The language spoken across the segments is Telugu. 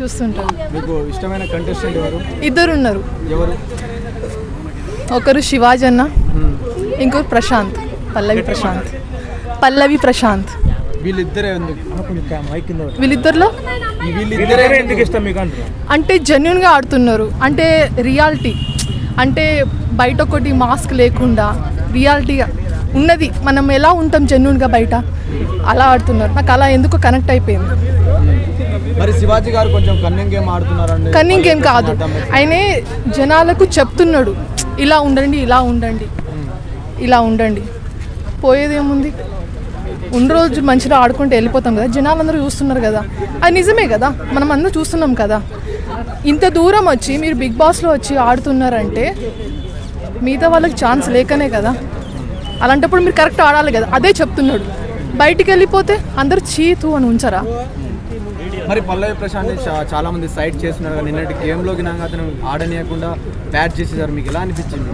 చూస్తుంటాను. మీకు ఇష్టమైన కంటెస్టెంట్ ఎవరు? ఇద్దరు ఉన్నారు. ఎవరు? ఒకరు శివాజీ అన్న, ఇంకొకరు ప్రశాంత్, పల్లవి ప్రశాంత్. వీళ్ళిద్దరిలో అంటే జెన్యున్గా ఆడుతున్నారు, అంటే రియాలిటీ, అంటే బయట ఒకటి మాస్క్ లేకుండా రియాలిటీగా ఉన్నది, మనం ఎలా ఉంటాం జెన్యున్గా బయట అలా ఆడుతున్నారు. నాకు అలా ఎందుకు కనెక్ట్ అయిపోయింది. మరి శివాజీ గారు కొంచెం కన్నింగ్ గేమ్ ఆడుతున్నారండి. కన్నింగ్ గేమ్ కాదు, ఆయనే జనాలకు చెప్తున్నాడు ఇలా ఉండండి, ఇలా ఉండండి, ఇలా ఉండండి. పోయేదేముంది, ఉన్న రోజు మంచిగా ఆడుకుంటూ వెళ్ళిపోతాం కదా, జనాలందరూ చూస్తున్నారు కదా, అది నిజమే కదా, మనం అందరూ చూస్తున్నాం కదా. ఇంత దూరం వచ్చి మీరు బిగ్ బాస్లో వచ్చి ఆడుతున్నారంటే మిగతా వాళ్ళకి ఛాన్స్ లేకనే కదా. అలాంటప్పుడు మీరు కరెక్ట్ ఆడాలి కదా, అదే చెప్తున్నాడు. బయటికి వెళ్ళిపోతే అందరూ చీతు అని ఉంచరా? మరి పల్లవి ప్రశాంత్ చాలా మంది సైడ్ చేస్తున్నారు, నిన్నటి గేమ్లోకి నాకు అతను ఆడనీయకుండా బ్యాట్ చేసేసారు. మీకు ఎలా అనిపించింది?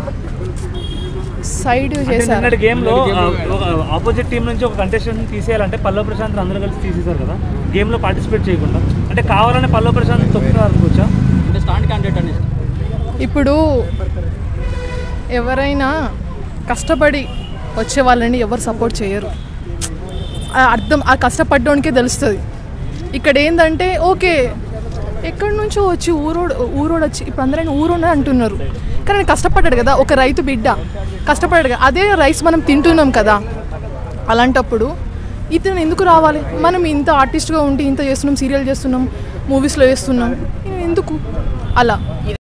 సైడ్ చేశారు గేమ్లో. ఆపోజిట్ టీం నుంచి ఒక కంటెస్టెంట్ తీసేయాలంటే పల్లవి ప్రశాంత్ అందరూ కలిసి తీసేశారు కదా, గేమ్లో పార్టిసిపేట్ చేయకుండా. అంటే కావాలని పల్లవి ప్రశాంత్ తొక్కుతున్నారు అనుకోవచ్చా? అంటే స్టాండ్ క్యాండిడేట్ అని. ఇప్పుడు ఎవరైనా కష్టపడి వచ్చే వాళ్ళని ఎవరు సపోర్ట్ చేయరు, అర్థం ఆ కష్టపడ్డానికే తెలుస్తుంది. ఇక్కడ ఏంటంటే ఓకే ఎక్కడి నుంచో వచ్చి ఊరోడు వచ్చి ఇప్పుడు అందరైనా ఊరోడు అంటున్నారు, కానీ కష్టపడ్డాడు కదా, ఒక రైతు బిడ్డ కష్టపడ్డాడు కదా, అదే రైస్ మనం తింటున్నాం కదా. అలాంటప్పుడు ఇతను ఎందుకు రావాలి? మనం ఇంత ఆర్టిస్ట్గా ఉండి ఇంత చేస్తున్నాం, సీరియల్ చేస్తున్నాం, మూవీస్లో చేస్తున్నాం, ఎందుకు అలా?